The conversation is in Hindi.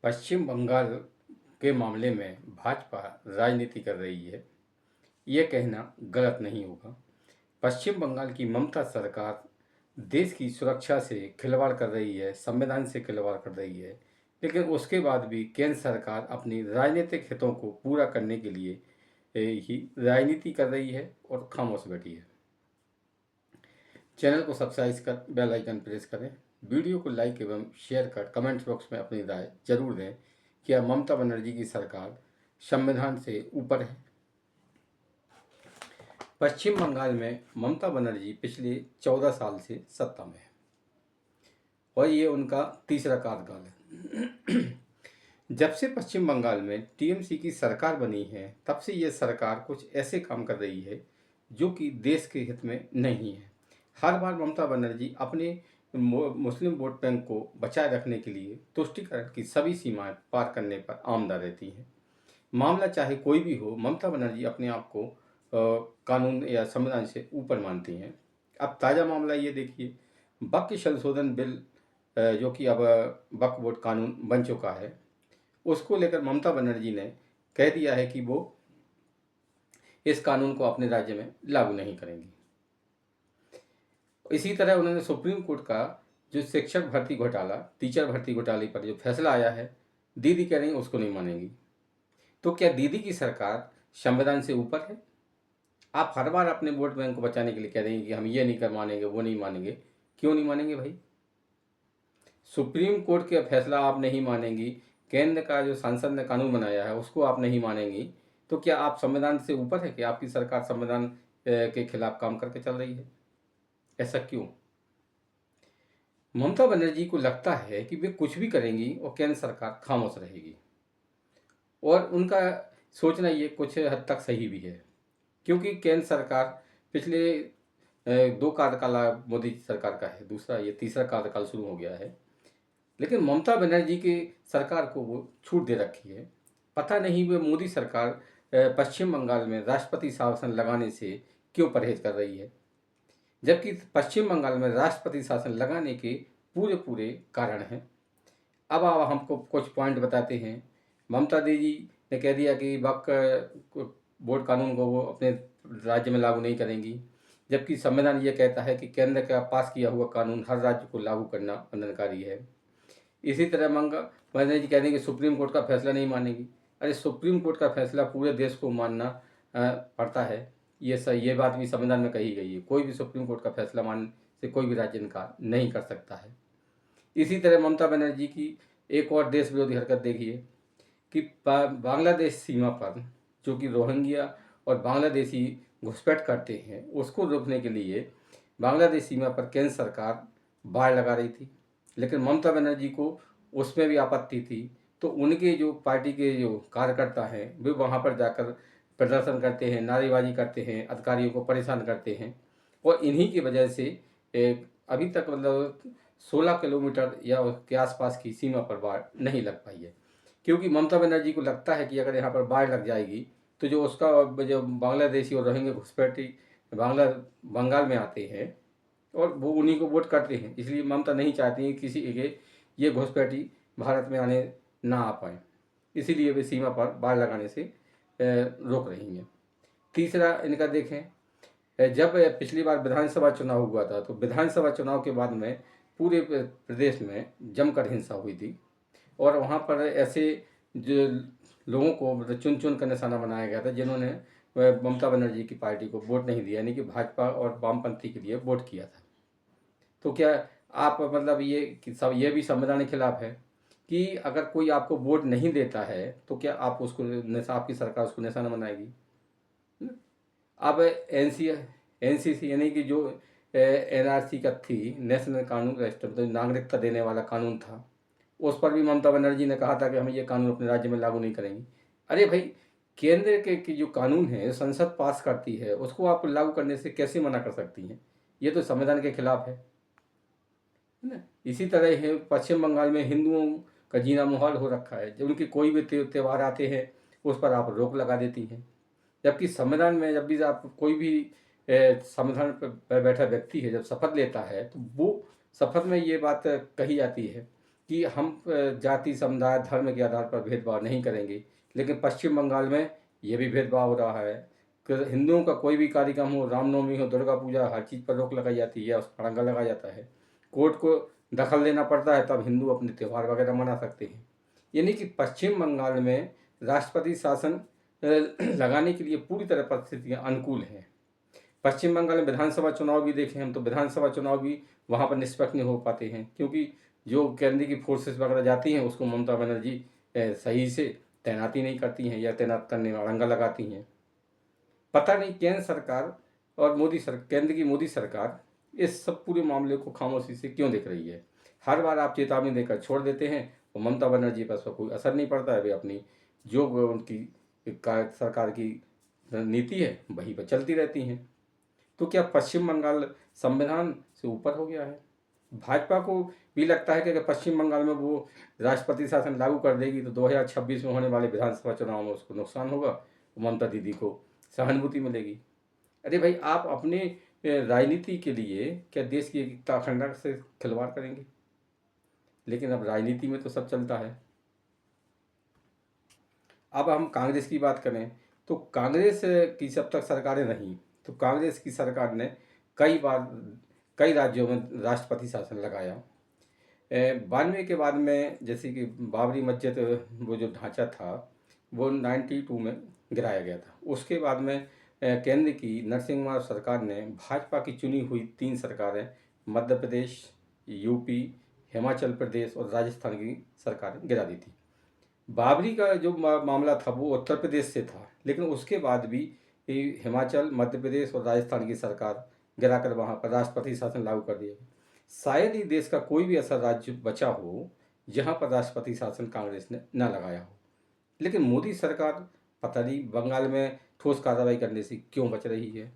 पश्चिम बंगाल के मामले में भाजपा राजनीति कर रही है, ये कहना गलत नहीं होगा। पश्चिम बंगाल की ममता सरकार देश की सुरक्षा से खिलवाड़ कर रही है, संविधान से खिलवाड़ कर रही है, लेकिन उसके बाद भी केंद्र सरकार अपनी राजनीतिक हितों को पूरा करने के लिए ही राजनीति कर रही है और खामोश बैठी है। चैनल को सब्सक्राइब कर बेल आइकन प्रेस करें। वीडियो को लाइक एवं शेयर कर कमेंट बॉक्स में अपनी राय जरूर दें। क्या ममता बनर्जी की सरकार संविधान से ऊपर है? पश्चिम बंगाल में ममता बनर्जी पिछले 14 साल से सत्ता में है और ये उनका तीसरा कार्यकाल है। जब से पश्चिम बंगाल में टीएमसी की सरकार बनी है, तब से ये सरकार कुछ ऐसे काम कर रही है जो कि देश के हित में नहीं है। हर बार ममता बनर्जी अपने मुस्लिम वोट बैंक को बचाए रखने के लिए तुष्टीकरण की सभी सीमाएं पार करने पर आमदा रहती हैं। मामला चाहे कोई भी हो, ममता बनर्जी अपने आप को कानून या संविधान से ऊपर मानती हैं। अब ताज़ा मामला ये देखिए, वक्फ संशोधन बिल जो कि अब वक्फ बोर्ड कानून बन चुका है, उसको लेकर ममता बनर्जी ने कह दिया है कि वो इस कानून को अपने राज्य में लागू नहीं करेंगी। इसी तरह उन्होंने सुप्रीम कोर्ट का जो शिक्षक भर्ती घोटाला, टीचर भर्ती घोटाले पर जो फैसला आया है, दीदी कह रही उसको नहीं मानेंगी। तो क्या दीदी की सरकार संविधान से ऊपर है? आप हर बार अपने वोट बैंक को बचाने के लिए कह रही हैं कि हम ये नहीं कर मानेंगे, वो नहीं मानेंगे। क्यों नहीं मानेंगे भाई? सुप्रीम कोर्ट का फैसला आप नहीं मानेंगी, केंद्र का जो संसद ने कानून बनाया है उसको आप नहीं मानेंगी, तो क्या आप संविधान से ऊपर है कि आपकी सरकार संविधान के खिलाफ काम करके चल रही है? ऐसा क्यों? ममता बनर्जी को लगता है कि वे कुछ भी करेंगी और केंद्र सरकार खामोश रहेगी, और उनका सोचना ये कुछ हद तक सही भी है, क्योंकि केंद्र सरकार पिछले 2 कार्यकाल मोदी सरकार का है, दूसरा ये तीसरा कार्यकाल शुरू हो गया है, लेकिन ममता बनर्जी की सरकार को वो छूट दे रखी है। पता नहीं वे मोदी सरकार पश्चिम बंगाल में राष्ट्रपति शासन लगाने से क्यों परहेज कर रही है, जबकि पश्चिम बंगाल में राष्ट्रपति शासन लगाने के पूरे पूरे कारण हैं। अब आप हमको कुछ पॉइंट बताते हैं। ममता दीदी ने कह दिया कि वक्फ बोर्ड कानून को वो अपने राज्य में लागू नहीं करेंगी, जबकि संविधान ये कहता है कि केंद्र का पास किया हुआ कानून हर राज्य को लागू करना बंधनकारी है। इसी तरह बनर्जी कह देंगे सुप्रीम कोर्ट का फैसला नहीं मानेगी। अरे सुप्रीम कोर्ट का फैसला पूरे देश को मानना पड़ता है, ये बात भी संविधान में कही गई है। कोई भी सुप्रीम कोर्ट का फैसला मानने से कोई भी राज्य इनकार नहीं कर सकता है। इसी तरह ममता बनर्जी की एक और देश विरोधी हरकत देखिए कि बांग्लादेश सीमा पर जो कि रोहिंग्या और बांग्लादेशी घुसपैठ करते हैं, उसको रोकने के लिए बांग्लादेश सीमा पर केंद्र सरकार बाड़ लगा रही थी, लेकिन ममता बनर्जी को उसमें भी आपत्ति थी। तो उनके जो पार्टी के जो कार्यकर्ता हैं वे वहाँ पर जाकर प्रदर्शन करते हैं, नारेबाजी करते हैं, अधिकारियों को परेशान करते हैं, और इन्हीं की वजह से अभी तक मतलब 16 किलोमीटर या उसके आसपास की सीमा पर बाढ़ नहीं लग पाई है, क्योंकि ममता बनर्जी को लगता है कि अगर यहाँ पर बाढ़ लग जाएगी तो जो उसका जो बांग्लादेशी और रोहिंग्या घुसपैठी बंगाल में आते हैं और वो उन्हीं को वोट करते हैं, इसलिए ममता नहीं चाहती है किसी के ये घुसपैठी भारत में आने ना आ पाए, इसीलिए वे सीमा पर बाढ़ लगाने से रोक रही हैं। तीसरा इनका देखें, जब पिछली बार विधानसभा चुनाव हुआ था तो विधानसभा चुनाव के बाद में पूरे प्रदेश में जमकर हिंसा हुई थी, और वहाँ पर ऐसे जो लोगों को मतलब चुन चुन कर निशाना बनाया गया था जिन्होंने ममता बनर्जी की पार्टी को वोट नहीं दिया, यानी कि भाजपा और वामपंथी के लिए वोट किया था। तो क्या आप मतलब ये भी संविधान के खिलाफ है कि अगर कोई आपको वोट नहीं देता है तो क्या आप उसको आपकी सरकार उसको निशाना बनाएगी? अब एनसीसी यानी कि जो एनआरसी का थी, नेशनल कानून मतलब नागरिकता देने वाला कानून था, उस पर भी ममता बनर्जी ने कहा था कि हम ये कानून अपने राज्य में लागू नहीं करेंगे। अरे भाई, केंद्र के जो कानून है संसद पास करती है, उसको आप लागू करने से कैसे मना कर सकती हैं? ये तो संविधान के खिलाफ है ना। इसी तरह है पश्चिम बंगाल में हिंदुओं का जीना मुहाल हो रखा है, जब उनके कोई भी त्यौहार आते हैं उस पर आप रोक लगा देती हैं, जबकि संविधान में जब भी आप कोई भी संविधान पर बैठा व्यक्ति है जब शपथ लेता है तो वो शपथ में ये बात कही जाती है कि हम जाति, समुदाय, धर्म के आधार पर भेदभाव नहीं करेंगे, लेकिन पश्चिम बंगाल में ये भी भेदभाव हो रहा है कि हिंदुओं का कोई भी कार्यक्रम हो, रामनवमी हो, दुर्गा पूजा, हर चीज़ पर रोक लगाई जाती है, उस पर अड़ंगा लगाया जाता है। कोर्ट को दखल देना पड़ता है, तब हिंदू अपने त्यौहार वगैरह मना सकते हैं। यानी कि पश्चिम बंगाल में राष्ट्रपति शासन लगाने के लिए पूरी तरह परिस्थितियाँ अनुकूल हैं। पश्चिम बंगाल में विधानसभा चुनाव भी देखें हम, तो विधानसभा चुनाव भी वहाँ पर निष्पक्ष नहीं हो पाते हैं, क्योंकि जो केंद्र की फोर्सेस वगैरह जाती हैं उसको ममता बनर्जी सही से तैनाती नहीं करती हैं, या तैनात करने में अड़ंगा लगाती हैं। पता नहीं केंद्र सरकार और केंद्र की मोदी सरकार इस सब पूरे मामले को खामोशी से क्यों देख रही है। हर बार आप चेतावनी देकर छोड़ देते हैं और ममता बनर्जी पर उसका कोई असर नहीं पड़ता है। वे अपनी जो उनकी सरकार की नीति है वही पर चलती रहती हैं। तो क्या पश्चिम बंगाल संविधान से ऊपर हो गया है? भाजपा को भी लगता है कि अगर पश्चिम बंगाल में वो राष्ट्रपति शासन लागू कर देगी तो 2026 में होने वाले विधानसभा चुनाव में उसको नुकसान होगा, ममता दीदी को सहानुभूति मिलेगी। अरे भाई, आप अपने राजनीति के लिए क्या देश की एकता अखंडता से खिलवाड़ करेंगे? लेकिन अब राजनीति में तो सब चलता है। अब हम कांग्रेस की बात करें तो कांग्रेस की जब तक सरकारें रहीं तो कांग्रेस की सरकार ने कई बार कई राज्यों में राष्ट्रपति शासन लगाया। 92 के बाद में जैसे कि बाबरी मस्जिद वो जो ढांचा था वो 92 में गिराया गया था। उसके बाद में केंद्र की नरसिम्हा सरकार ने भाजपा की चुनी हुई 3 सरकारें, मध्य प्रदेश, यूपी, हिमाचल प्रदेश और राजस्थान की सरकारें गिरा दी थी। बाबरी का जो मामला था वो उत्तर प्रदेश से था, लेकिन उसके बाद भी हिमाचल, मध्य प्रदेश और राजस्थान की सरकार गिराकर वहाँ पर राष्ट्रपति शासन लागू कर दिया। शायद ही देश का कोई भी ऐसा राज्य बचा हो जहाँ पर राष्ट्रपति शासन कांग्रेस ने न लगाया हो। लेकिन मोदी सरकार पता नहीं बंगाल में ठोस कार्रवाई करने से क्यों बच रही है।